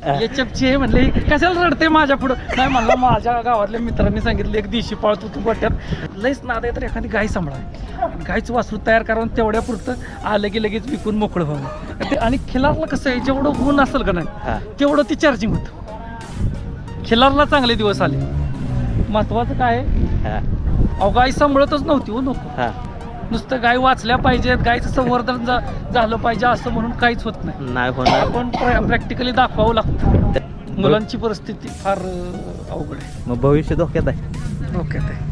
एचएफची आहे म्हणले कशाला रडते माझ्या पुढं. नाही म्हणलं माझ्या गावातल्या मित्रांनी सांगितलं एक दिवशी पाळतो तू गोट्यात लईच नाद आहे तर एखादी गाय सांभाळा. गायचं वासरू तयार करावं तेवढ्या पुरतं आलं की लगेच विकून मोकळं व्हावं. आणि खिलारला कसं आहे जेवढं ऊन असेल का नाही तेवढं ती चार्जिंग होतं. खिलारला चांगले दिवस आले. महत्वाचं काय अहो गाय सांभाळतच नव्हती हो नको. नुसतं गाय वाचल्या पाहिजेत गायचं संवर्धन झालं पाहिजे असं म्हणून काहीच होत नाही होणार. आपण प्रॅक्टिकली दाखवावं लागतं. मुलांची परिस्थिती फार अवघड आहे. मग भविष्य धोक्यात आहे. धोक्यात आहे.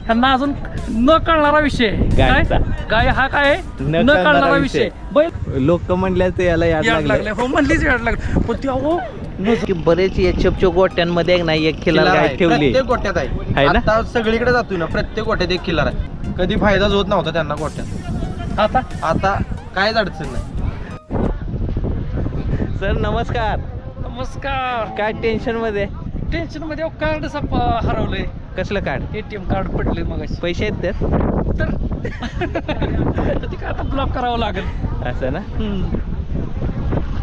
त्यांना अजून न कळणारा विषय गाय हा काय न कळणारा विषय. बैल लोक म्हणले ते याला याड लागले. हो म्हणलीच याड लागले पण ती अहो बरेच एचएफच्या गोट्यांमध्ये नाही एक खिलार गाय ठेवली. प्रत्येक गोट्यात आहे ना. आता सगळीकडे जातोय ना प्रत्येक गोट्यात एक खिलार आहे. कधी फायदाच होत नव्हता त्यांना गोट्यात. आता कायच अडचण नाही. सर नमस्कार. नमस्कार. काय टेन्शन मध्ये कार्ड हरवलंय. कसलं कार्ड? एटीएम कार्ड पडले मग पैसे आहेत तर ते काय आता ब्लॉक करावं लागेल असं ना.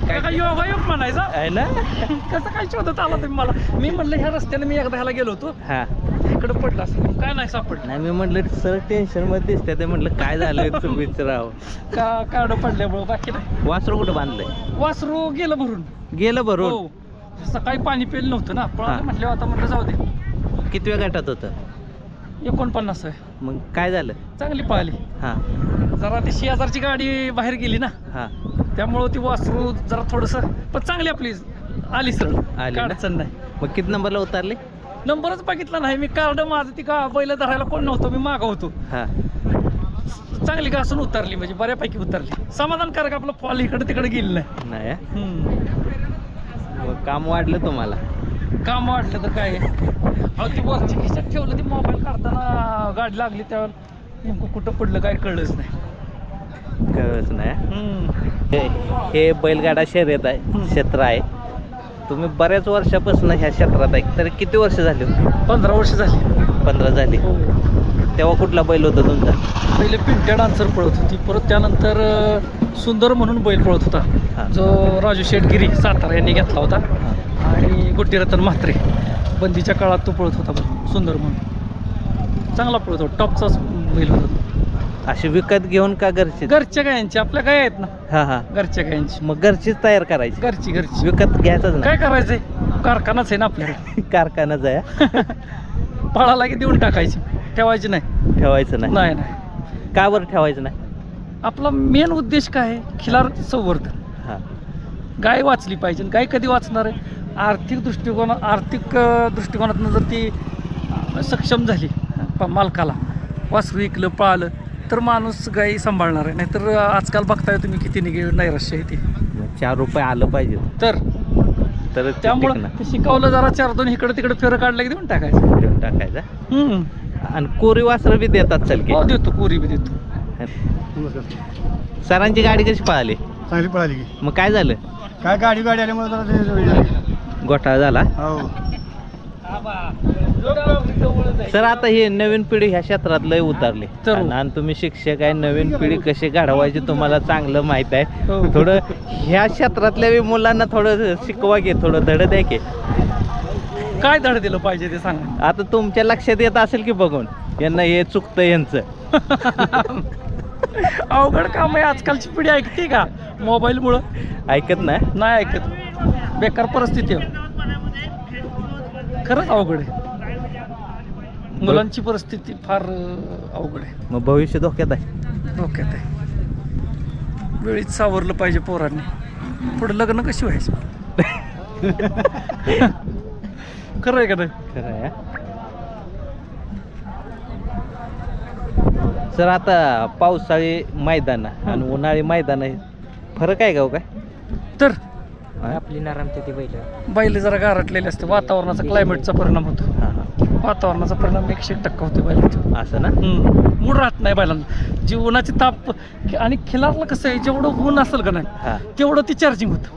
काय योगायोग म्हणायचा आहे ना. कसं काय शोधत आला तुम्ही मला. मी म्हणलं ह्या रस्त्याने मी एकदा ह्याला गेलो होतो इकडे पडला असं काय नाही सापडलं. नाही मी म्हटलं सर टेन्शन मध्ये दिसते ते म्हटलं काय झालं तुम्ही विचारावं. कार्ड पडल्यामुळे बाकी नाही. वासरू कुठं बांधलंय? वासरू गेलं भरून. हो सकाळी पाणी पेलं नव्हतं ना पण म्हटलं आता म्हटलं जाऊ दे. किती वेळ गटात होतं? 49 आहे. मग काय झालं? चांगली पाहिली. जरा ती 6000ची गाडी बाहेर गेली ना त्यामुळं ती वासरू जरा थोडस पण चांगली आपली आली सरळ अडचण नाही. मग किती नंबरला उतरले? नंबरच बघितला नाही मी. कार्ड माझं ती का बैल धरायला कोण नव्हतं मी मागा होतो. चांगली घासून उतरली म्हणजे बऱ्यापैकी उतरली. समाधानकारक आपलं फॉल इकडे तिकडे गेली नाही. काम वाढलं तुम्हाला? काम वाटलं तर काय अहो ती वरची खिशात ठेवलं ती मोबाईल काढताना गाडी लागली त्यावर नेमकं कुठं पडलं काय कळलंच नाही. हे बैलगाडा शर्यत आहे क्षेत्र आहे. तुम्ही बऱ्याच वर्षापासून ह्या क्षेत्रात आहे. तरी किती वर्ष झाली? 15 वर्ष झाली. 15 झाली. तेव्हा कुठला बैल होता तुमचा? पहिले पिंट्या डान्सर पळत होती. परत त्यानंतर सुंदर म्हणून बैल पळत होता जो राजू शेटगिरी सातारा यांनी घेतला होता. आणि गुट्टीरतन म्हात्रे बंदीच्या काळात तो पळत होता सुंदर म्हणून. चांगला पळत होता. टॉपचाच बैल होता. अशी विकत घेऊन का घरच्या गायांची आपल्या गाय आहेत ना घरच्या गायांची. मग घरचीच तयार करायची? घरची विकत घ्यायचं काय करायचंय. कारखानाच आहे ना आपल्याकडे. कारखानाच आहे. पळाला की देऊन टाकायची. ठेवायची नाही. नाही. का बरं ठेवायचं नाही? आपला मेन उद्देश काय आहे खिलार संवर्धन. गाय वाचली पाहिजे. गाय कधी वाचणार आहे? आर्थिक दृष्टिकोनातून जर ती सक्षम झाली मालकाला वासरू विकलं पाळलं तर माणूस गाई सांभाळणार आहे. नाहीतर आजकाल बघताय तुम्ही किती नैराश्य आहे. ती 4 रुपये आलं पाहिजे तर त्यामुळं ते शिकवलं जरा 4-2 इकडे तिकडे फेरं काढलं की देऊन टाकायचं. आणि कोरी वासरं बी देतात. चल की देतो कोरी बी देतो. सरांची गाडी कशी पळाली? चांगली पळाली की. मग काय झालं? काय गाडी आल्यामुळे घोटाळा झाला. सर आता हे नवीन पिढी ह्या क्षेत्रात लय उतरली आणि तुम्ही शिक्षक आहे. नवीन पिढी कशी घडवायची तुम्हाला चांगलं माहित आहे. थोडं ह्या क्षेत्रातल्या मुलांना थोडं शिकवा घे. थोडं धड द्या की. काय धड दिलं पाहिजे ते सांगा. आता तुमच्या लक्षात येत असेल की बघून यांना हे चुकतं यांचं. अवघड काम आहे. आजकालची पिढी ऐकते का? मोबाईलमुळं ऐकत नाही ऐकत. बेकार परिस्थिती आहे. खरंच अवघड आहे. मुलांची परिस्थिती फार अवघड आहे. मग भविष्य धोक्यात आहे. वेळीच सावरलं पाहिजे पोरांनी. पुढे लग्न कशी व्हायचं? खरं आहे का नाही? खरं आहे. सर आता पावसाळी मैदान आणि उन्हाळी मैदान फरक आहे का? काय तर आपली नरमते ती बैल जरा गारटलेले असते. वातावरणाचा क्लायमेटचा परिणाम होतो. वातावरणाचा परिणाम 100% होतो बैलांचा. असं ना. मूड राहत नाही बैलांना. जीवनाची ताप. आणि खिलारला कसं आहे जेवढं ऊन असेल का नाही तेवढं ती चार्जिंग होतं.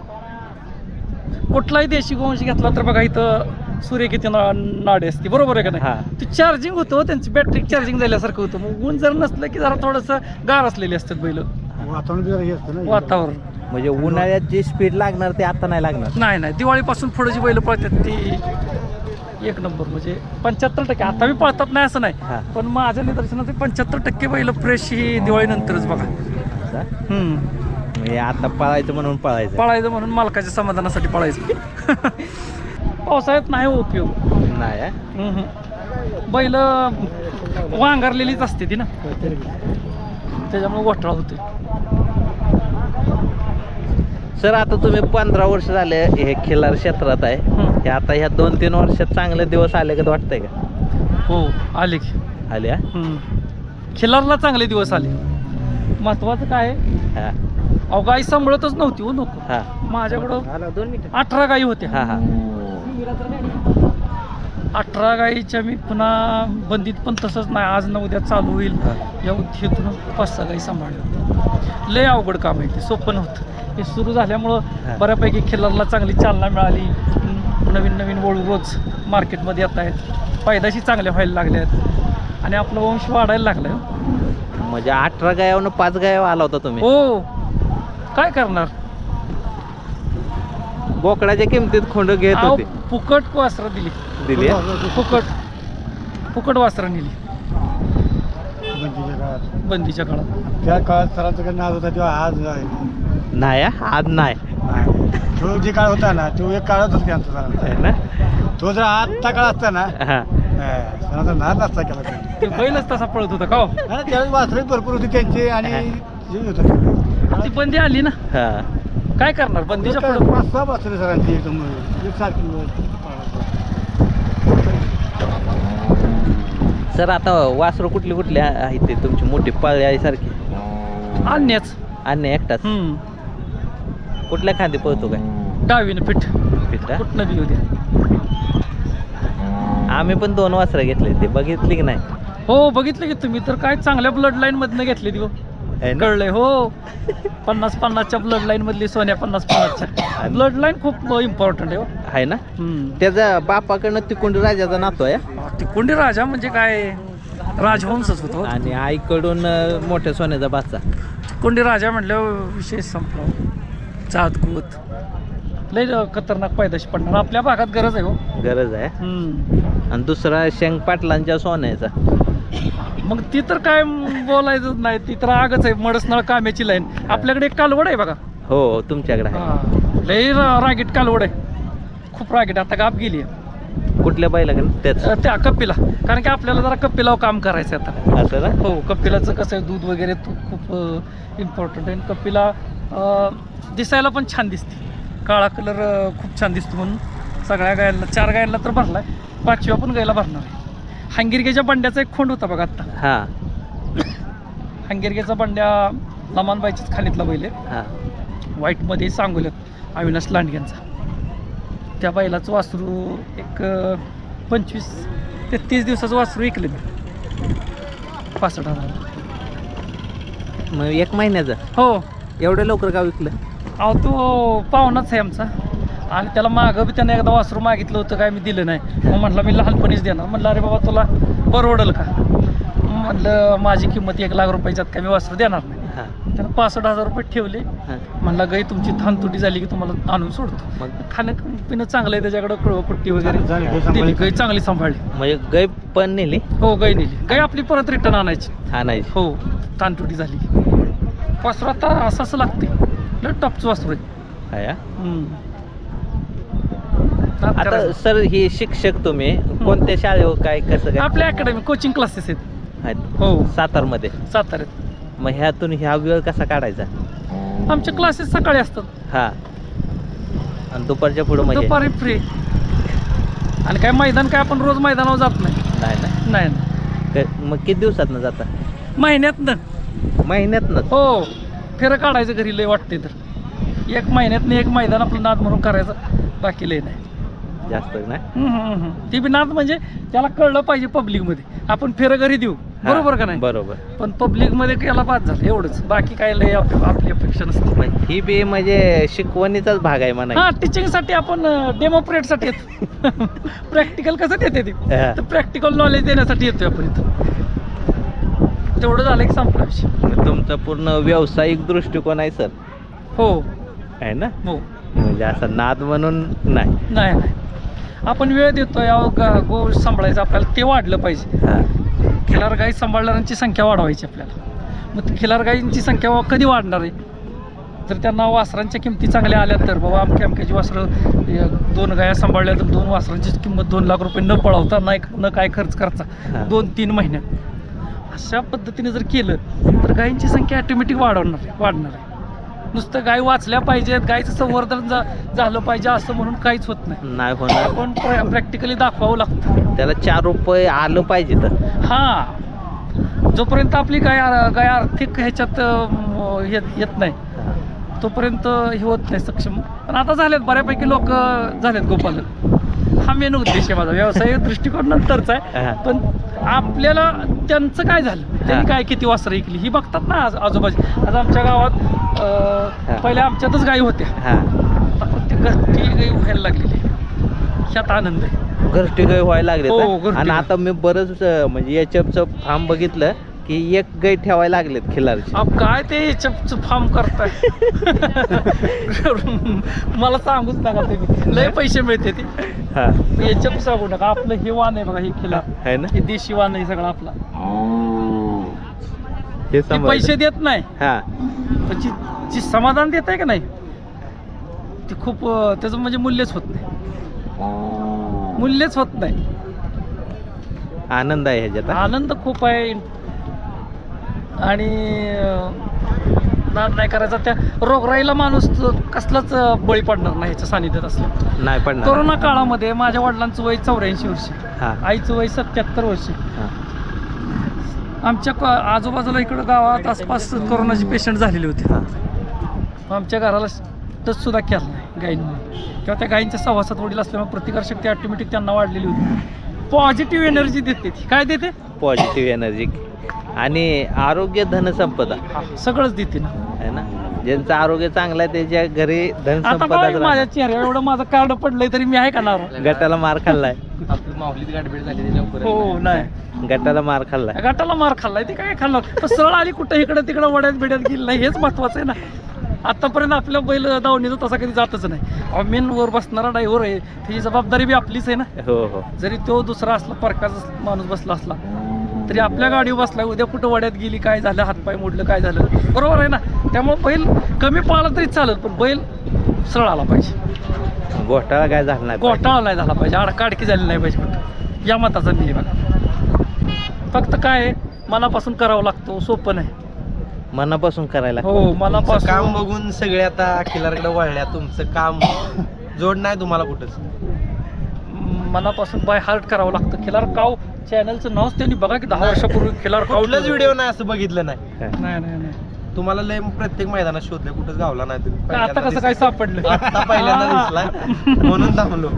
कुठलाही देशी गोवंश घेतला तर बघा इथं सूर्य किती नाडी असते बरोबर आहे का नाही? ती चार्जिंग होतं. त्यांची बॅटरी चार्जिंग झाल्यासारखं होतं. मग ऊन जर नसलं की जरा थोडंसं गार असलेली असतात बैल. वातावरण म्हणजे उन्हाळ्यात जी स्पीड लागणार ते आता नाही लागणार. नाही दिवाळीपासून पुढे जी बैल पळतात ती एक नंबर, म्हणजे 75%. आता मी पळतात नाही असं हा. नाही, पण माझ्या निदर्शनात 75% बैल फ्रेश ही दिवाळीनंतरच बघा. म्हणजे आता पळायचं म्हणून पळायचं म्हणून मालकाच्या समाधानासाठी पळायचं. पावसाळ्यात नाही हो उपयोग. नाही बैल वांगरलेलीच असते ती ना, त्याच्यामुळे घोटाळा होते. सर आता तुम्ही 15 वर्ष झाले हे खिल्लार क्षेत्रात आहे. हे आता ह्या 2-3 वर्षात चांगले दिवस आले का वाटतंय का? हो आले की आले. खिल्लारला चांगले दिवस आले. महत्वाचं काय आहे, अहो गाई सांभाळतच नव्हती हो नको. माझ्याकडं 18 गाई होत्या. 18 गाईच्या मी पुन्हा बंदीत पण तसंच नाही, आज न उद्या चालू होईल या उद्देशातून 5-6 गाई सांभाळल्या. लय अवघड काम आहे ते, सोपं नव्हतं. हे सुरू झाल्यामुळं बऱ्यापैकी खिल्लारला चांगली चालना मिळाली. नवीन वळू रोज मार्केटमध्ये येत आहेत, पैदाशी चांगल्या व्हायला लागल्या आहेत आणि आपला वंश वाढायला लागलाय. म्हणजे 18 गायावरून 5 गायावर आला होता तुम्ही? हो, काय करणार. बोकडाच्या किमतीत खोंड घेत होते. फुकट वासरं दिली. फुकट वासरं नेली बंदीच्या काळात. त्या काळात सरांचं नाद होता तेव्हा आज नाही आज नाही. तो जे काळ होता ना तो एक काळच होता त्यांचा सरांचा ना. तो जर आजचा काळ असता ना सरांचा नाद नसता केला. ते बैलच तसा पळत होता का हो? त्यावेळेस वासरे भरपूर होती त्यांची आणि जे होतं ती बंदी आली ना, काय करणार. बंदीच्या पुढे 5-6 वासरे सरांची एकदम एकसारखी. सर आता वासरू कुठली आहेत ते तुमची मोठी पाळी सारखी? आणण्याच एकटाच. कुठल्या खांदी पळतो काय? डावीनं पीठ पिठा. कुठनं बी होते. आम्ही पण 2 वासरं घेतले, ते बघितली की नाही? हो बघितलं की तुम्ही तर काय चांगल्या ब्लड लाईन मधनं घेतली ती. कळलंय हो. 50-50च्या ब्लड लाईन मधली सोन्या 50-50च्या ब्लड लाईन खूप इम्पॉर्टंट आहे. आहे ना. त्याचा बापाकडनं तिकुंडी राजाचा नातो आहे. तिकुंडी राजा म्हणजे काय राजवंशच होतो. आणि आईकडून मोठ्या सोन्याचा बाचा. तिकुंडी राजा म्हटल्यावर विषय संपला. जातगुत लय खतरनाक पैदाशी पडणार. आपल्या भागात गरज आहे हो. गरज आहे. आणि दुसरा शेंग पाटलांच्या सोन्याचा. मग ती तर काय बोलायचं नाही, ती तर आगच आहे. मडसनाळ काम्याची लाईन. आपल्याकडे एक कालवड आहे बघा. हो तुमच्याकडे आहे. लय रागीट कालवड आहे, खूप रागीट. आता गाप गेली आहे. कुठल्या बैलाकडे? त्या कपिला. कारण की आपल्याला जरा कपिलावर काम करायचं आता. असं ना. हो, कपिलाचं कसं आहे, दूध वगैरे खूप इम्पॉर्टंट आहे. कपिला दिसायला पण छान दिसते. काळा कलर खूप छान दिसतो म्हणून सगळ्या गायला 4 गायला तर भरलाय, 5व्या पण गायला भरणार आहे. हंगिरगेच्या बंड्याचा एक खोंड होता बघा आता. हंगिरगेचा बंड्या लमानबाईच्याच खाणीतला बैल आहे. व्हाईटमध्ये सांगोल्यात अविनाश लांडग्यांचा. त्या बैलाचं वासरू एक 25 ते 30 दिवसाचं वासरू विकले मी 65,000. मग 1 महिन्याचं? हो. एवढं लवकर का विकलं? अहो तो पाहुणाच आहे आमचा, आणि त्याला मागं बी त्यानं एकदा वासरू मागितलं होतं, काय मी दिलं नाही. मग म्हटलं मी लहानपणीच देणार. म्हटलं अरे बाबा तुला परवडेल का? म्हटलं माझी किंमत 1 लाख रुपयाच्यात काय मी वासरू देणार नाही. त्यानं 65,000 रुपये ठेवले. म्हणला गाई तुमची थानतुटी झाली की तुम्हाला आणून सोडतो. मग खाणं पिणं चांगलं आहे त्याच्याकडं, कळवपट्टी वगैरे दिली. गाई चांगली सांभाळली. म्हणजे गाय पण नेली? हो गाई नेली. गाई आपली परत रिटर्न आणायची. हो. थानतुटी झाली. वासरू आता असं लागते, लय टॉपचं वासरू आहे. आता सर हे शिक्षक तुम्ही कोणत्या शाळेवर काय कसं काय? आपल्या अकॅडमी कोचिंग क्लासेस आहेत. हो. सातारमध्ये? साताऱ्यात. मग ह्यातून ह्या वेळ कसा काढायचा? आमचे क्लासेस सकाळी असतात. आणि दुपारच्या पुढे म्हणजे दुपारी फ्री. आणि काय मैदान काय आपण रोज मैदानावर जात नाही. मग किती दिवसातनं जाता? महिन्यातनं. हो, फेरं काढायचं घरी लय वाटते तर. 1 महिन्यातनं 1 मैदान आपलं नाद म्हणून करायचं, बाकी लय नाही जास्त नाही. ती बी नाद म्हणजे त्याला कळलं पाहिजे पब्लिक मध्ये. आपण फेरं घरी देऊ, बरोबर का नाही? बरोबर. पण पब्लिक मध्ये याला बाद झालं एवढंच, बाकी काय लय आपली अपेक्षा नसते. ही बी म्हणजे शिकवणीचाच भाग आहे म्हणा. टीचिंग साठी आपण डेमो पिरियड साठी येतो. प्रॅक्टिकल कसं येते ते, तर प्रॅक्टिकल नॉलेज देण्यासाठी येतोय आपण इथं. तेवढं झालं की संपला विषय. तुमचा पूर्ण व्यावसायिक दृष्टिकोन आहे सर. हो, आहे ना, हो. म्हणजे असा नाद म्हणून नाही. नाही आपण वेळ देतोय गो सांभाळायचं आपल्याला, ते वाढलं पाहिजे. हा. खिलार गाई सांभाळणाऱ्यांची संख्या वाढवायची आपल्याला. मग खिलार गाईंची संख्या कधी वाढणार आहे? जर त्यांना वासरांच्या किमती चांगल्या आल्या तर, बाबा अमक्याची वासरं 2 गाया सांभाळल्या तर 2 वासरांची किंमत 2 लाख रुपये न पळवता, न काय खर्च करता, 2-3 महिन्यात अशा पद्धतीने जर केलं तर गायींची संख्या ऑटोमॅटिक वाढणार आहे. नुसतं गाय वाचल्या पाहिजेत, गायचं संवर्धन झालं पाहिजे असं म्हणून काहीच होत नाही होणार. आपण प्रॅक्टिकली दाखवावं लागतं. त्याला 4 रुपये आलं पाहिजे तर. हां, जोपर्यंत आपली गाय आर्थिक ह्याच्यात येत नाही तोपर्यंत हे होत नाही सक्षम. पण आता झालेत बऱ्यापैकी लोक झालेत गोपालन. हा मेन उद्देश आहे माझा. व्यवसाय दृष्टिकोन नंतरचा आहे, पण आपल्याला त्यांचं काय झालं, त्यांनी काय किती वासरं ऐकली ही बघतात ना आजूबाजू. आता आमच्या गावात पहिल्या आमच्यातच गायी होत्या, आता प्रत्येक घरटी गाई व्हायला लागलेली. ह्यात आनंद आहे. घरटी गाय व्हायला लागले. हो, घरटी आणि गाय. आता मी बरंच म्हणजे एचएफचं फार्म बघितलं की 1 गाय ठेवायला लागलेत खिलारची. अब काय ते एचएफचं फार्म करताय मला सांगूच नका तुम्ही, लय पैसे मिळते ते. हा एचएफ सांगू नका, आपलं हे वाण आहे बघा, हे खिलार आहे ना, हे देशी वाण आहे सगळं आपला. हे ते पैसे देत नाही, हा पण जी समाधान देत आहे का नाही ते खूप, त्याचं म्हणजे मूल्यच होत नाही. आनंद आहे ह्याच्यात. आनंद खूप आहे. आणि नाद नाही करायचा. त्या रोगराईला माणूस कसलाच बळी पडणार नाही ह्याच्या सानिध्यात असलं. नाही पडणार. कोरोना काळामध्ये माझ्या वडिलांचं वय 84 वर्ष, हा. आईचं वय 77 वर्ष. हा. आमच्या आजूबाजूला इकडं गावात आसपास कोरोनाचे पेशंट झालेले होते. हा. आमच्या घराला टच सुद्धा केला नाही गायींमुळे, किंवा त्या गायींच्या सहवासात वडील असल्यामुळे प्रतिकारशक्ती ऑटोमॅटिक त्यांना वाढलेली होती. पॉझिटिव्ह एनर्जी देते ती. काय देते? पॉझिटिव्ह एनर्जी आणि आरोग्य धनसंपदा सगळंच देते ना, आहे ना. ज्यांचं आरोग्य चांगलं आहे त्याच्या घरी आता धनसंपदा. काय माझ्या चेहऱ्यावर एवढं माझं कार्ड पडलंय तरी मी आहे का नाव? गटाला मार खाल्लाय. आपली माऊलीत गाठभेट झाली त्याच्यावर. हो नाही, गटाला मार खाल्लाय. गटाला मार खाल्लाय ते काय खाल्लं, पण सरळ आली कुठं इकडं तिकडं वड्यात बिड्यात गेली नाही, हेच महत्वाचं आहे ना. आतापर्यंत आपल्या बैल दावणीचा तसा कधी जातच नाही. मेन वर बसणारा ड्रायव्हर आहे, त्याची जबाबदारी बी आपलीच आहे ना. हो हो. जरी तो दुसरा असला, परकाचा माणूस बसला असला तरी आपल्या गाडीवर बसला, उद्या कुठं वड्यात गेली, काय झालं, हातपाय मोडलं, काय झालं, बरोबर आहे ना. त्यामुळे बैल कमी पळाला तरी चालेल, पण बैल सरळ आला पाहिजे. घोटाळा काय झाला नाही पाहिजे. घोटाळा नाही झाला पाहिजे, आडकाडकी झाली नाही पाहिजे कुठं. या मताचा मी बघा. फक्त काय आहे, मनापासून करावं लागतो, सोपं नाही. मनापासून करायला. हो, तुमचं मनापासून. काम बघून सगळे आता खिलारकडे वळल्या. तुमचं काम जोड नाही तुम्हाला कुठंच. मनापासून बाय हार्ट करावं लागतं. खिलार काव चॅनलचं नावच त्यांनी बघा की 10 वर्षापूर्वी खिलार काव. कुठलाच व्हिडिओ नाही असं बघितलं नाही. नाही नाही नाही. तुम्हाला लय प्रत्येक मैदानात शोधले, कुठंच गावला नाही तुम्ही. काय आता कसं काय सापडलं? आता पहिल्यांदा दिसला म्हणून थांबलो.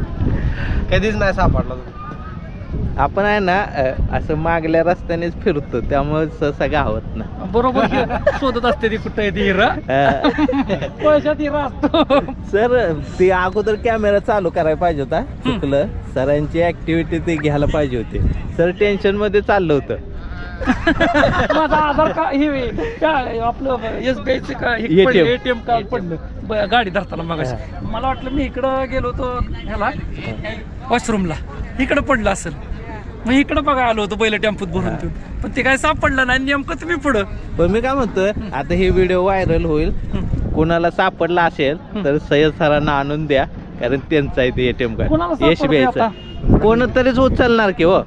कधीच नाही सापडला तुम्ही. आपण आहे ना असं मागल्या रस्त्यानेच फिरतो, त्यामुळे सहसा गावत ना. बरोबर हे शोधत असते ती कुठं आहे ती हिरा. पैशात हिरा असतो. सर ते अगोदर कॅमेरा चालू करायला पाहिजे होता, चुकलं. सरांची ऍक्टिव्हिटी ते घ्यायला पाहिजे होते. सर टेन्शन मध्ये चाललं होतं. माझा आधार कार्ड हे काय आपलं SBI चं ATM. ATM कार्ड पडलं गाडी धरताना. मग मला वाटलं मी इकडं गेलो होतो ह्याला वॉशरूमला, इकडं पडलं असेल, मग इकडं बघा आलो होतो बैल टेम्पोत भरून ठेवून, पण ते काय सापडलं नाही. नेमकं तुम्ही पुढं. पण मी काय म्हणतोय, आता हे व्हिडिओ व्हायरल होईल, कोणाला सापडला असेल तर सय्यद सरांना आणून द्या, कारण त्यांचा आहे ते ATM कोणाला कार्ड. सापडतंय SBI कोणतरीच उचलणार की हो,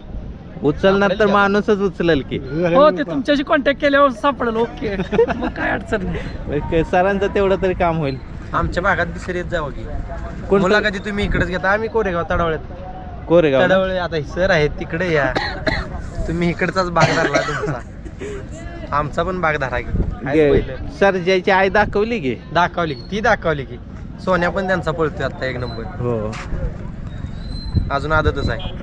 उचलणार तर माणूसच उचलेल की. हो, ते तुमच्याशी कॉन्टॅक्ट केल्यावर सापडेल. ओके, मग काय अडचण नाही. सरांचं तेवढं तरी काम होईल. आमच्या भागात दिसर येत जावं की. कोणतं? मुलाखती तुम्ही इकडेच घेता, आम्ही कोरेगाव तडावळ्यात. कोरेगाव ना? तडावळे आता सर आहेत तिकडे या. तुम्ही इकडचाच भाग धरला तुमचा, आमचा पण भाग धरा की. आहेत बैलं. सरजाची आई दाखवली की. दाखवली की, ती दाखवली की. सोन्या पण त्यांचा पळतोय आता 1 नंबर. हो, अजून आदतच आहे.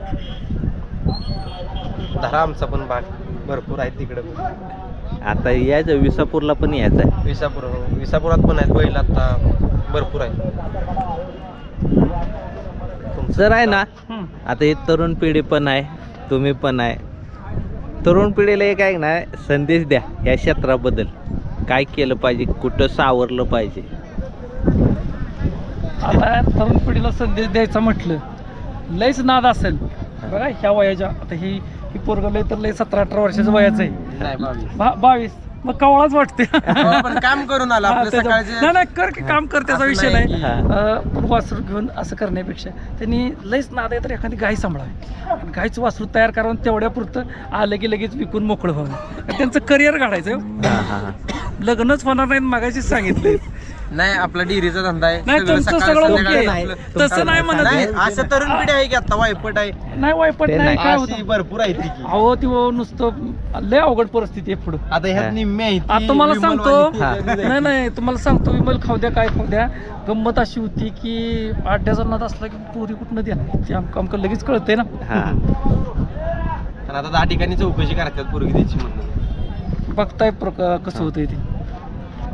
धरा आमचा पण भाग, भरपूर आहे तिकडे. आता यायचं विसापूरला पण यायचं आहे. विसापुरात पण आहेत बैल आता भरपूर आहे. सर आहे ना, आता हे तरुण पिढी पण आहे, तुम्ही पण आहे. तरुण पिढीला एक आहे ना संदेश द्या या क्षेत्राबद्दल. काय केलं पाहिजे, कुठं सावरलं पाहिजे. आता तरुण पिढीला संदेश द्यायचा म्हटलं, लयच नाद असेल बघा ह्या वयाच्या. आता ही पोरगं लय तर लय 17-18 वर्षाचं वयाचं आहे, नाही 22. मग कवळाच वाटते. पण काम करून आला आपलं सकाळचे. नाही नाही कर की काम कर, त्याचा असं विषय नाही नाही. पण वासरू घेऊन असं करण्यापेक्षा त्यांनी लयच नाद आहे तर एखादी गाय सांभाळावी आणि गायचं वासरू तयार करावं, तेवढ्या पुरतं आलं की लगेच विकून मोकळं व्हावं. त्यांचं करिअर काढायचं. लग्नच होणार नाहीत मगाशीच सांगितलंय. नाही आपला डेअरीचा धंदा आहे. नाही, सगळं तुमचं सकाळ सगळं संध्याकाळी ओके. आपलं- तसं नाही म्हणत नाही, मी. असं तरुण पिढी आहे की आता वायपट आहे, नाही वायपट ते नाही, नाही. काय अशी होतं भरपूर आहे ती की. अहो ती नुसतं लय अवघड परिस्थिती आहे पुढं. आता ह्यात निम्मे आहे ती आता तुम्हाला सांगतो, विमलवाणी. नाही नाही तुम्हाला सांगतो, विमल खाऊ द्या काय खाऊ द्या. गंमत अशी होती की 8 जणांना असला की पोरी कुठनं द्या, ते आमकं लगेच कळतंय ना. आणि आता 10 ठिकाणी चौकशी करतात पोरगी द्यायची म्हणून. बघताय कसं होतंय ते.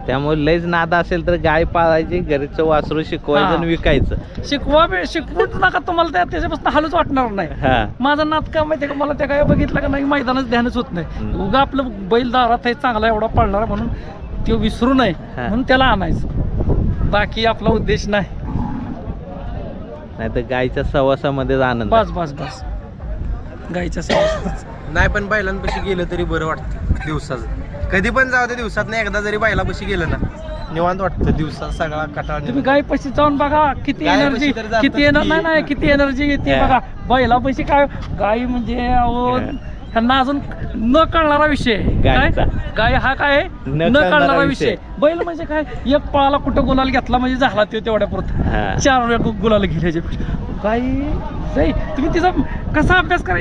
त्यामुळे लयच नाद असेल तर गाय पाळायची, घरचं वासरू शिकवायचं आणि विकायचं. शिकवूच नका तुम्हाला, त्याच्यापासून हालच वाटणार नाही. हा. माझा नाद का माहितीये का, मला त्या काय बघितलं का नाही मैदानात ध्यानच होत नाही. उगा आपलं बैल दारात आहे चांगला एवढा पळणारा म्हणून तो विसरू नये म्हणून त्याला आणायचं, बाकी आपला उद्देश नाही. नाही तर गायच्या सवासामध्येच आनंद. बस बस बस गायच्या सवासातच. नाही पण बैलांपाशी गेलं तरी बरं वाटतं दिवसाचं. कधी पण जाऊ दे, दिवसात नाही एकदा जरी बैलापाशी गेलं ना निवांत वाटतं. दिवसात सगळा कटाळ तुम्ही गायपाशी जाऊन बघा किती गायपाशी एनर्जी, तर जातात किती एनर्जी, की. नाही नाही किती एनर्जी येते हा. बघा. बैलापाशी काय गाय म्हणजे अहो, ह्यांना अजून न कळणारा विषय आहे. काय गायचा. गाय हा काय आहे? न कळणारा विषय. बैल म्हणजे काय, एक पळाला कुठं गुलाल घेतला म्हणजे झाला ते तेवढ्या पुरता. हा. 4 वेळा गुलाल घेण्याचे गाय नाही. तुम्ही तिचा कसा अभ्यास करा,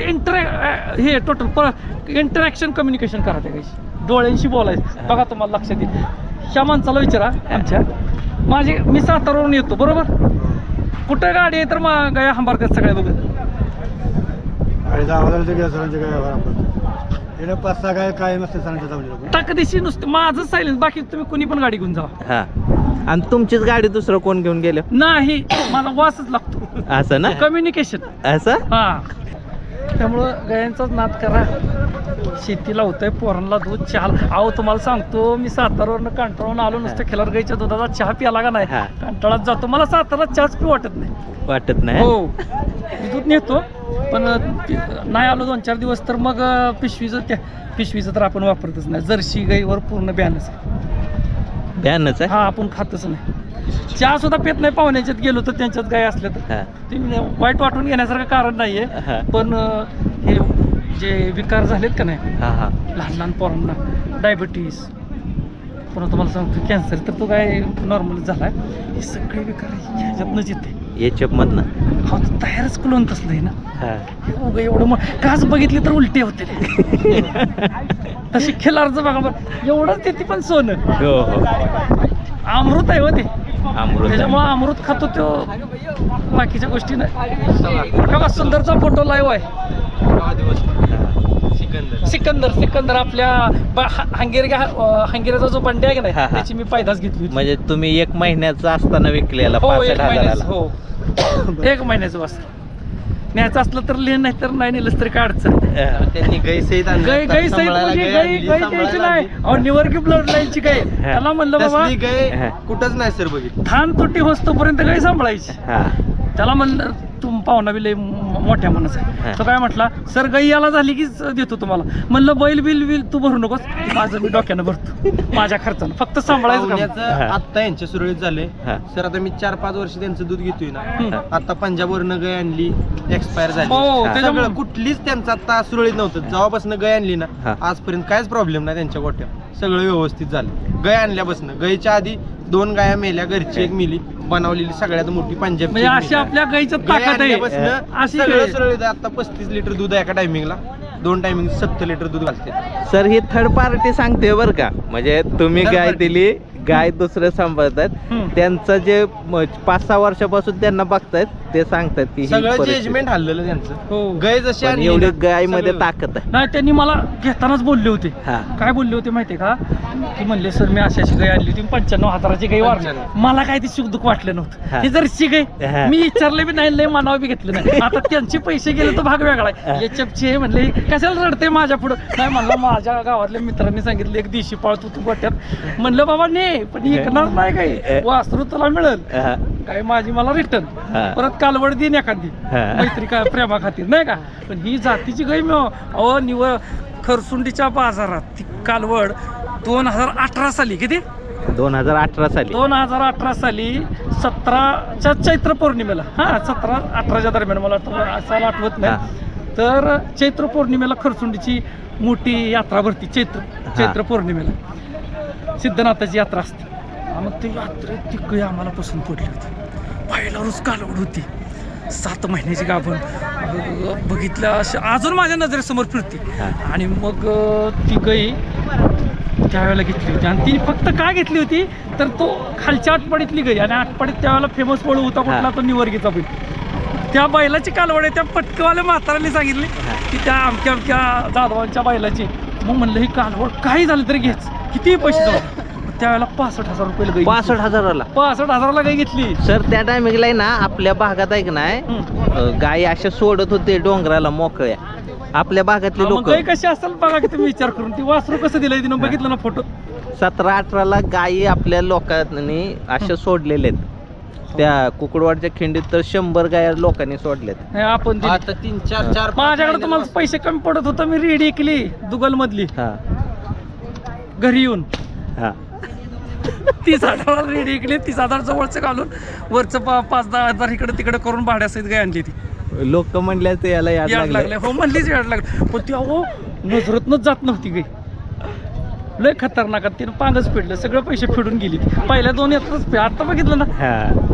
हे टोटल इंटरॅक्शन कम्युनिकेशन करा त्या गायशी, डोळ्यांशी बोलायचं बघा, तुम्हाला लक्षात येईल. ह्या माणसाला विचारा आमच्या, मी सातारावरून येतो बरोबर, कुठं गाडी आहे तर मग गाय हंबारकर सगळ्या बघत आणि आवाजाला गेला सरांचे काय व्यवहार आपण येणं 5-6 काय काय नसते सरांच्या चावली टाकदिशी नुसतं माझं सायलेन्स, बाकी तुम्ही कुणी पण गाडी घेऊन जावा. हा. आणि तुमचीच गाडी दुसरं कोण घेऊन गेलं नाही, मला वासच लागतो. असं ना? कम्युनिकेशन. असं हा, त्यामुळं गायांचाच नाद करा. शेतीला होतंय, पोरांना दूध चहा. अहो तुम्हाला सांगतो, मी सातारावरनं कंटाळून आलो, नुसतं खिलार गाईच्या दुधाचा चहा प्याला का नाही, हा. कंटाळात जातो. मला सातारा चहाच पी वाटत नाही. वाटत नाही. हो, मी दूध नेतो पण नाही आलो 2-4 दिवस तर मग पिशवीचं तर आपण वापरतच नाही. जर्सी गाईवर पूर्ण बॅनच आहे. ध्यानच आहे. हा, आपण खातच नाही. चहा सुद्धा पेत नाही. पाहुण्याच्यात गेलो तर त्यांच्यात गाय असल्या तर हा. ते वाईट वाटून घेण्यासारखं कारण नाहीये. हा. पण हे जे विकार झालेत का नाही हा हा. लहान लहान पोरांना, डायबिटीस, पुन्हा तुम्हाला सांगतो कॅन्सर, तर तो काय नॉर्मल झालाय. हे सगळे विकार ह्याच्यातनंच येते. एचएफ मधनं. हा, तो तयारच कुलवून तसलं आहे ना. हा. एवढं काच बघितली तर उलटे होते. तशी खिलारचं बघा बरं, एवढंच ते पण सोनं हो हो. अमृत आहे हो ते. अमृत. त्याच्यामुळे अमृत खातो तो, बाकीच्या गोष्टी नाही. बघा सुंदरचा फोटो लाईव्ह आहे. सिकंदर आपल्या हंगेरीचा जो बंडे आहे की नाही, हा, हा. त्याची मी पैदास घेतली होती. म्हणजे तुम्ही 1 महिन्याचा असताना विकलेला हो, 65,000. हो 1 महिन्याचं वासर न्यायचं असलं तर लिहिण, नाही तर नाही नेलंच तरी काय अडचण. त्यांनी गाई सहित आणली. गाई सहित म्हणजे गाई द्यायची नाही. अहो निवर्गी ब्लड लाईनची गाय. त्याला म्हणलं बाबा तसली गाय कुठंच नाही सर बघितली. थान तुटी होस्तोपर्यंत गाय सांभाळायची. हा. त्याला म्हणलं तुम पाहुणा बी लय मोठ्या मनाचा आहे. तो काय म्हटला, सर गाई याला झाली की देतो तुम्हाला. म्हणलं बैल बिल तू भरू नकोस, माझं मी डोक्यानं भरतो माझ्या खर्चानं, फक्त सांभाळायचं काम. पाहुण्याचं आत्ता यांच्या सुरळीत झाले हा. सर. आता मी 4-5 वर्ष त्यांचं दूध घेतोय ना. आता पंजाबवरनं गाय आणली, एक्सपायर झाली. हो, हा. त्याच्यामुळे सगळं कुठलीच त्यांचं आता सुरळीत नव्हतं. जेव्हापासून गाय आणली ना हा. आजपर्यंत काहीच प्रॉब्लेम नाही त्यांच्या गोठ्यात. सगळं व्यवस्थित झालं. गाय आणल्यापासून. गायच्या आधी 2 गाया मेल्या, घरची 1 मिली, बनवलेली सगळ्यात मोठी पंजाबची म्हणजे अशी आपल्या गाईचं ताकद आहे. अशी सगळं गाय. सुरळीत आहे. आता 35 लिटर दूध आहे एका टायमिंगला. 2 टायमिंग 70 लिटर दूध घालते. सर ही थर्ड पार्टी सांगते बरं का, म्हणजे तुम्ही Third गाय party. दिली, गाय दुसरे सांभाळतात, त्यांचं जे 5-6 वर्षापासून त्यांना बघतायत ते सांगतात की ही सगळं परिस्थिती. जजमेंट हल्लेलं त्यांचं. हो गाय जशी पण आणली एवढी ना, गाय मध्ये सगळं. ताकद आहे. नाही त्यांनी मला घेतानाच बोलले होते. हा. काय बोलले होते माहितीये का की म्हणले सर मी अशी गाय आणली होती 95,000ची गाय वारली. 95. मला काय ते सुखदुःख वाटलं हा. नव्हतं. हे जरशी हा. गाय मी विचारले बी नाही लय मानावं बी घेतलं नाही. आता त्यांचे पैसे गेले तर भाग वेगळा हा. आहे. एचएफचे म्हणले कशाला रडते माझ्या पुढं. नाही म्हणलं माझ्या गावातल्या मित्रांनी सांगितलं एक दिवशी पाळतो तू गोट्यात. म्हणलं बाबा ने पण ऐकणार नाही काय वासरू तुला मिळेल हा. काय माझी मला रिटर्न हा. परत कालवड देईन एखादी हा. मैत्री काय प्रेमा खातीर नाही का. पण ही जातीची गाय मी अहो खरसुंडीच्या बाजारात ती कालवड 2018 साली किती 2018 साली 2018 साली 17च्या चैत्र पौर्णिमेला 17-18च्या दरम्यान मला साल आठवत नाही. तर चैत्र पौर्णिमेला खरसुंडीची मोठी यात्रा भरती चैत्र पौर्णिमेला सिद्धनाथाची यात्रा असते. मग ती यात्रेत ती गाय आम्हाला पसंत पडली होती. पहिला रोज कालवड होती 7 महिन्याची गाभण बघितल्या अजून माझ्या नजरेसमोर फिरते. आणि मग ती गाय त्यावेळेला घेतली होती. आणि ती फक्त काय घेतली होती तर तो खालच्या आटपाडीतली गाय. आणि आटपाडीत त्यावेळेला फेमस पळू होता कुठला तो निवर्गीचा बैल. त्या बैलाची कालवड आहे त्या पटकवाल्या म्हातारांनी सांगितली की त्या अमक्या जाधवांच्या बैलाची. मग म्हणलं ही कालवड काही झालं तरी घेच किती पैसे जाऊ. त्यावेळेला 65,000 रुपये गाय 65,000ला 65,000ला गाय घेतली. सर. त्या टायमिंगला ना आपल्या भागात आहे की नाही गाय अशा सोडत होते डोंगराला मोकळ्या. आपल्या भागातले लोक गाय कशी असेल बघा की तुम्ही विचार करून. ती वासरू कसं दिलंय तिनं बघितलं ना फोटो. 17-18ला गायी आपल्या लोकांनी अशा सोडलेल्या आहेत. त्या कुकडवाडच्या खिंडीत तर 100 गाया लोकांनी सोडल्यात. नाही, आपण दिली. आता 3-4 माझ्याकडे तुम्हाला पैसे कमी पडत होतं मी रेडी केली दुगल मधली हा. घरी येऊन हा. 30,000 रेडी केली. 30,000 जवळचं घालून वरचं 5-10 हजार इकडे तिकडे करून भाड्यासहित गाय आणली ती. लोक म्हणल्या ते याला याड याड लागले. हो म्हणलीच याड लागले. पण ती अहो नजरतनच जात नव्हती गाय. लय खतरनाक. तिनं पांगच फेडलं सगळं पैसे फेडून गेली. पहिल्या 2 यात्राच आता बघितलं ना. हा.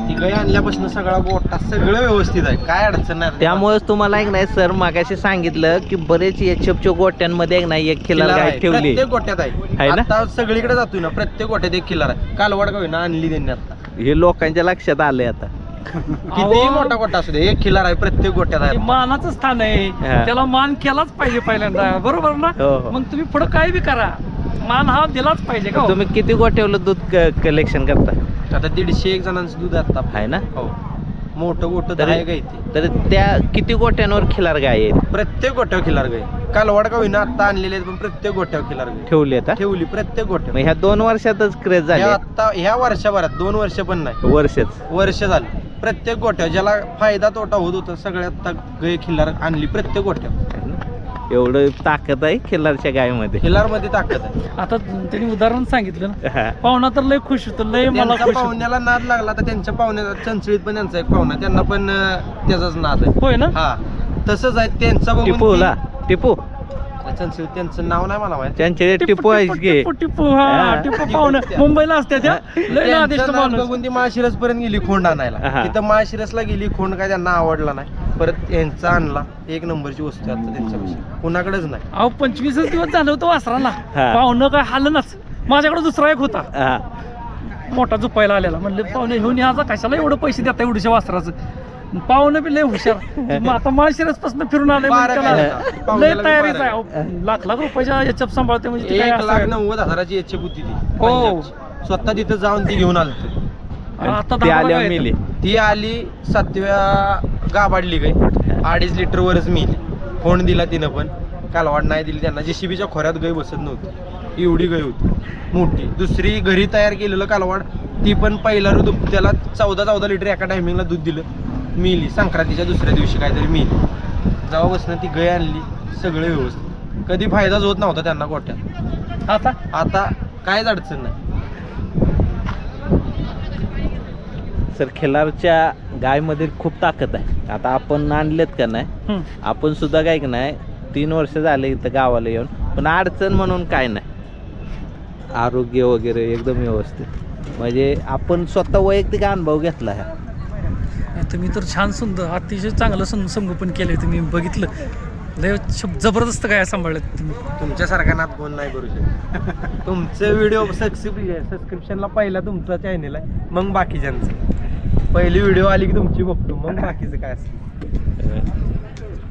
ती गाय आणल्यापासून सगळा गोठा सगळं व्यवस्थित आहे. काय अडचण नाही. त्यामुळेच तुम्हाला एक नाही सर मागाशी सांगितलं की बरेच एचएफच्या गोट्यांमध्ये एक नाही एक खिलार गाय ठेवली. प्रत्येक गोट्यात आहे आहे. ना? आता सगळीकडे जातोय ना प्रत्येक गोट्यात एक खिल्लार आहे. कालवड गावी ना आणली त्यांनी आता. हे लोकांच्या लक्षात आलंय आता. कितीही मोठा गोटा असू दे एक खिल्लार आहे प्रत्येक गोट्यात हे आहे. मानाचं स्थान आहे. हा. त्याला मान केलाच पाहिजे पहिल्यांदा. बरोबर ना. हो, हो. मग तुम्ही पुढे काय बी करा मान हा दिलाच पाहिजे का. तुम्ही किती गोट्यावलं दूध कलेक्शन करता आता 150-1 जणांचं दूध आता आहे ना. हो मोठं गोठं तरी- 10 गाय ते तर त्या किती गोट्यांवर खिलार गाय आहेत प्रत्येक गोट्यावर खिल्लार गाय. कालवड गावी ना आता आणलेले आहेत पण प्रत्येक गोट्यावर खिल्लार गाय ठेवली आता. ठेवली प्रत्येक मग गोट्यावर. ह्या 2 वर्षातच क्रेज झाली. आता ह्या वर्षभरात 2 वर्ष पण नाही वर्ष झाली. प्रत्येक गोट्यावर ज्याला फायदा तोटा होत होता सगळ्यात गाय खिल्लार आणली प्रत्येक गोट्यावर. एवढं ताकद आहे खिल्लारच्या गायमध्ये. खिल्लार मध्ये ताकद आहे. आता त्यांनी उदाहरण सांगितलं ना. हा. पाहुणा तर लय खुश होतो. लय मला त्यांच्या खुश होतो. पाहुण्याला नाद लागला तर त्यांच्या पाहुण्याचा चंचळीत पण त्यांचा एक पाहुणा त्यांना पण त्याचाच नाद आहे. होय ना. हा तसंच आहे त्यांचा बघून टिपूला टिपू चंचळीत त्यांचं नाव नाही मला माहिती. त्यांचे टिपू आहे की टिपू हा. टिपू पाहुणं मुंबईला असते त्या लय नादिष्ट त्यांचं नाद माणूस. बघून ती माळशिरस पर्यंत गेली खोंड आणायला. हा. तिथं माळशिरसला गेली खोंड काय त्यांना आवडला नाही. परत यांचा आणला 1 नंबरची वस्तू आहे आता त्यांच्यापाशी कुणाकडेच नाही. अहो 25 दिवस झालं होतं वासराला. हा. पाहुणं काय हालनच. माझ्याकडे दुसरा एक होता हा. मोठा झोपायला आलेला. म्हणलं पाहुणे घेऊन याचा कशाला एवढं पैसे देता एवढ्या वासराचं. पाहुणं बी लय हुशार. मग आता माळशिरस पासून फिरून आले बारा त्याला गेला. लय पाहुण्याला बी तयारीच बारा आहे. अहो, लाख रुपयाच्या याच्यात सांभाळते म्हणजे ते काय असं आहे. 1,90,000ची याची होती ती हो. पंजाबची. स्वतः तिथं जाऊन ती घेऊन आलत. आता ते 10 आल्या बघा मिली. येतात. ती आली 7व्या गाबाडली गाय 2.5 लिटरवरच मिली. फोन दिला तिनं पण कालवाड नाही दिली त्यांना. जेसीबीच्या खोऱ्यात गाय बसत नव्हती एवढी गाय होती मोठी. दुसरी घरी तयार केलेलं कालवाड ती पण पहिला ऋतू त्याला 14 लिटर एका टायमिंगला दूध दिलं. मिली संक्रांतीच्या दुसऱ्या दिवशी काहीतरी मिली. जेव्हापासून ती गाय आणली सगळे व्यवस्थित. कधी फायदाच होत नव्हता त्यांना गोट्यात. आता कायच अडचण नाही. सर खिलारच्या गायमध्ये खूप ताकद आहे. आता आपण आणलेत का नाही आपण सुद्धा काय की नाही 3 वर्ष झाले इथं गावाला येऊन पण अडचण म्हणून काय नाही. आरोग्य वगैरे एकदम व्यवस्थित म्हणजे आपण स्वतः वैयक्तिक अनुभव घेतला आहे. तुम्ही तर छान सुंदर अतिशय चांगलं संगोपन केलंय. तुम्ही बघितलं लय जबरदस्त काय सांभाळलं तुम्ही. तुमच्यासारखा नाद कोण नाही करू शकत. तुमचं व्हिडिओ सबस्क्रिप्शनला पहिला तुमचा चॅनल आहे मग बाकीच्यांचं. पहिली व्हिडिओ आली की तुमची बघतो, मग बाकीचं काय असतं.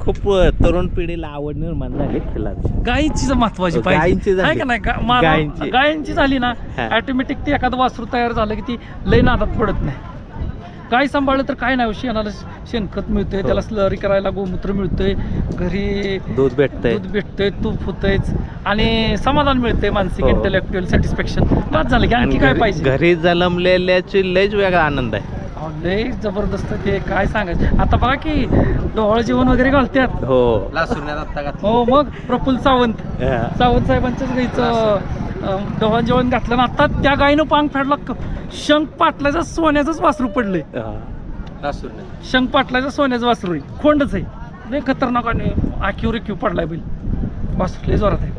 खूप तरुण पिढीला आवड निर्माण झाली खिलारची. गायीची महत्वाची गायींची पाहिजे झाली. आहे का नाही गायींची. गायींची झाली ना हा. ऑटोमॅटिक ते एखादं वासरू तयार झालं की ती लय नादात पडत नाही. गाय सांभाळलं तर काय नाही, शेणाला शेणखत मिळतंय, हो. त्याला स्लरी करायला गोमूत्र मिळतंय, घरी दूध भेटतंय. दूध भेटतंय, तूप होतंयच आणि समाधान मिळतंय, मानसिक हो. Intellectual satisfaction. बाद झालं की आणखी काय पाहिजे. घरी जन्मलेल्याची लयच वेगळा आनंद आहे. अहो, लय जबरदस्त ते काय सांगायचं. आता बघा की डोहाळ जेवण वगैरे घालतात. हो. लासुरण्यात आत्ता घातलं. हो मग प्रफुल्ल सावंत हा. सावंत साहेबांच्याच गाईचं डोहाळ जेवण घातलं ना, आता त्या गायीनं पांग फेडला, शंख पाटलाचं सोन्याचंच वासरू पडलंय. हा. लासुरण्यात. शंख पाटलाचं सोन्याचं वासरू आहे, खोंडच आहे, लय खतरनाक आणि आखीव रेखीव पडलाय बैल. वासरू लय जोरात आहे.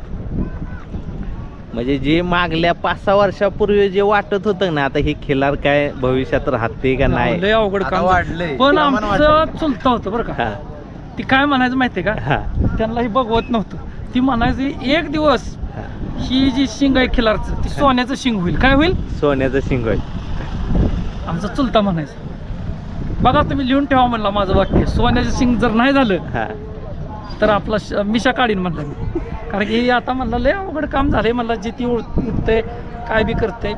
म्हणजे जे मागल्या 5-6 वर्षापूर्वी जे वाटत होतं ना, आता हे खिलार काय भविष्यात राहते का नाही. लय अवघड आता काम वाढलंय. झालं. पण प्रमाण आमचं चुलता होतं बरं का. हा. ती काय म्हणायचं माहितीये का, हा. त्यांनाही बघवत नव्हतं. ती म्हणायची एक दिवस हा. ही जी शिंग आहे खिलारचं ती सोन्याचं शिंग होईल. काय होईल? सोन्याचं शिंग आहे. आमचा चुलता म्हणायचा. बघा तुम्ही लिहून ठेवा म्हणला माझं वाक्य, सोन्याचं शिंग जर नाही झालं हा. तर आपला मिशा काढीन म्हणला मी. कारण की आता म्हणलं लय अवघड काम झालंय म्हणलं, जे ती उठतंय काय बी करते.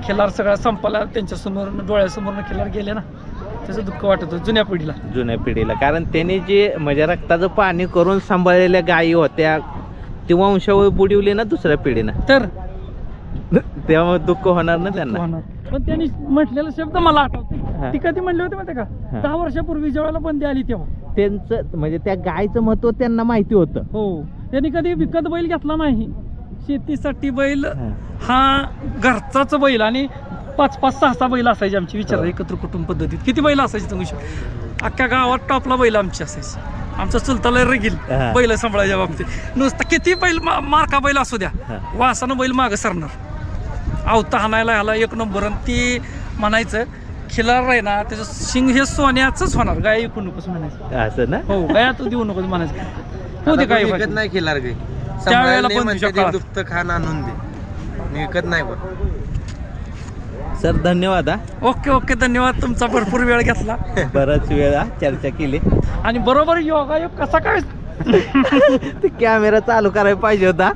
खिलार सगळा संपला त्यांच्यासमोर, डोळ्यासमोर खिलार गेले ना, त्याचं दुःख वाटत होतं जुन्या पिढीला. कारण त्यांनी जे म्हणजे रक्ताचं पाणी करून सांभाळलेल्या गायी होत्या, ती वंशावळ बुडवली ना दुसऱ्या पिढीनं, तर त्यामुळे दुःख होणार ना त्यांना. होणार. पण त्यांनी म्हटलेला शब्द मला हा. आठवते. ती कधी म्हणली होती माहिती का, हा. 10 वर्षापूर्वी ज्या वेळेला बंदी आली तेव्हा. त्यांचं म्हणजे त्या गायचं महत्व त्यांना माहिती होतं. हो, त्यांनी कधी विकत बैल घेतला नाही. शेतीसाठी बैल हा घरचाच बैल, आणि 5-5, 6-6 बैल असायचे आमची. विचार एकत्र कुटुंब पद्धतीत किती बैल असायचे तुम्ही, अख्ख्या गावात टॉपला बैल आमची असायची. आमचा चुलताला रगील हा. बैल सांभाळायच्या बाबतीत. नुसतं किती बैल मार्का बैल असू द्या, हा. वासानं बैल मागं सरणार. आवता हाणायला ह्याला एक नंबर. आणि ती म्हणायचं खिलार आहे ना त्याचं शिंग हे सोन्याचंच होणार, गाय ऐकू नकोस म्हणायचं. असं ना. हो, गाया तू देऊ नकोस म्हणायचं. हो दे आता काय कोणी विकत व्हायचं. नाही खिलार गे. त्यावेळेला पण म्हणते दुष्काळ. दुप्त खान आणून दे, मी विकत नाही पण. सर धन्यवाद. हा. ओके धन्यवाद. तुमचा भरपूर वेळ घेतला, बराच वेळा चर्चा केली. आणि बरोबर योगायोग कसा काय. ते कॅमेरा चालू करायला पाहिजे होता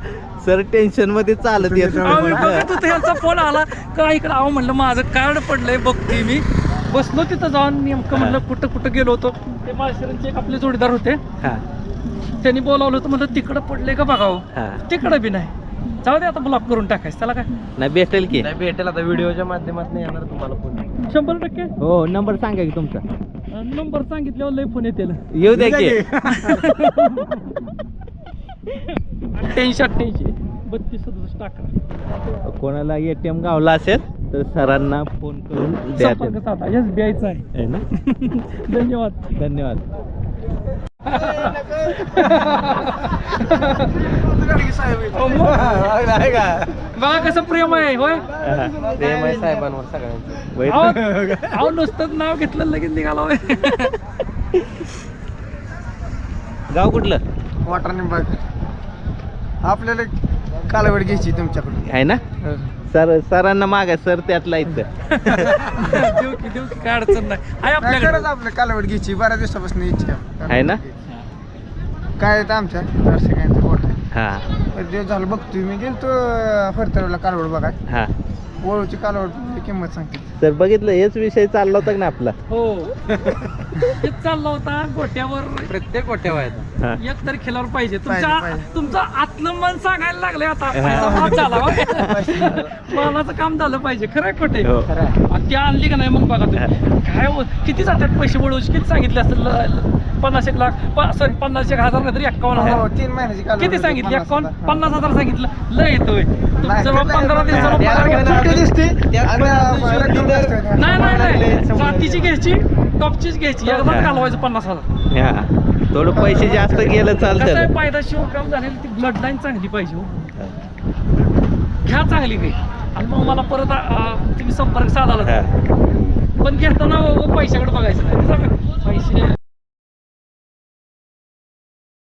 सर, टेन्शन मध्ये चालत येत आम्ही बघत होतो, ह्यांचा फोन आला का इकडं. आहो म्हणलं माझं कार्ड पडलंय बघते मी. बसलो तिथं जाऊन नेमकं म्हणलं कुठं गेलो होतो. ते माळशिरसचे एक आपले जोडीदार होते, हा. त्यांनी बोलावलं होतं, म्हणलं तिकडं पडलंय का बघावं. हा. तिकडं बी नाही. जाऊ दे आता, ब्लॉक करून टाकायचं त्याला काय. नाही भेटेल की. नाही भेटेल आता, व्हिडिओच्या माध्यमातून येणार तुम्हाला फोन. 100%. हो, नंबर सांगा की तुमचा. नंबर सांगितल्यावर लय फोन येते. येऊ द्या की. 88 32 67 11. कोणाला ATM गावला असेल तर सरांना फोन करून द्या. संपर्क साधा. SBI चा आहे. है ना. धन्यवाद. बघा कसं प्रेम आहे. होय, प्रेम आहे साहेबांवर सगळ्यांचं. वैद- अहो नुसतंच नाव घेतलं लगेच निघाला. होय. गाव कुठलं वाटाणे बाग. आपल्याला कालवड घ्यायची तुमच्याकडून. आहे ना. सरांना मागा, सर त्यातला इथं. देऊ की काय अडचण नाही. आहे आपल्याकडे. आपल्या कालवड घ्यायची बऱ्याच दिवसापासून इच्छा आहे ना. काय येतं आमच्या दर्शकांचं गोट आहे. हा. दिवस झालं बघतोय मी, गेलतो फरतरला कालवड बघा. हा. वळूची कालवड किंमत सांगते. सर बघितलं, हेच विषय चालला होता ना आपला. हो, हेच चालला होता गोट्यावर. प्रत्येक गोट्यावर आहेत. हा. एक तरी खिलार पाहिजे. पाहिजे. तुमचं आतलं मन सांगायला लागलंय आता. पैसा माफ झाला. मनाचं काम झालं पाहिजे. खरं खोटे. हो. त्या आणली का नाही मग बघा तुम्ही काय किती जातात पैसे वळवून. किती सांगितले असेल 50 लाख, सॉरी 50,000 नाही तरी 51,000. 3 महिन्याची कालवड. किती सांगितले? 50,000. 50,000 सांगितलं. लय येतोय तुमचं. नाही, 15 दिवसाला त्या पगार घ्यायचा. आपल्याला- दिसते त्यात आणि पण दिसते. नाही जातीची घ्यायची, टॉपचीच घ्यायची. एकदाच घालवायचं 50,000. हा. थोडं पैसे जास्त गेलं कसं आहे, चालतं. पायदाशी काम झालेली ती ब्लड लाईन चांगली पाहिजे. हो, घ्या चांगली काही. आणि मग मला परत तुम्ही संपर्क साधायला. हा. पण घेताना पैशाकडे बघायचं नाही. पैसे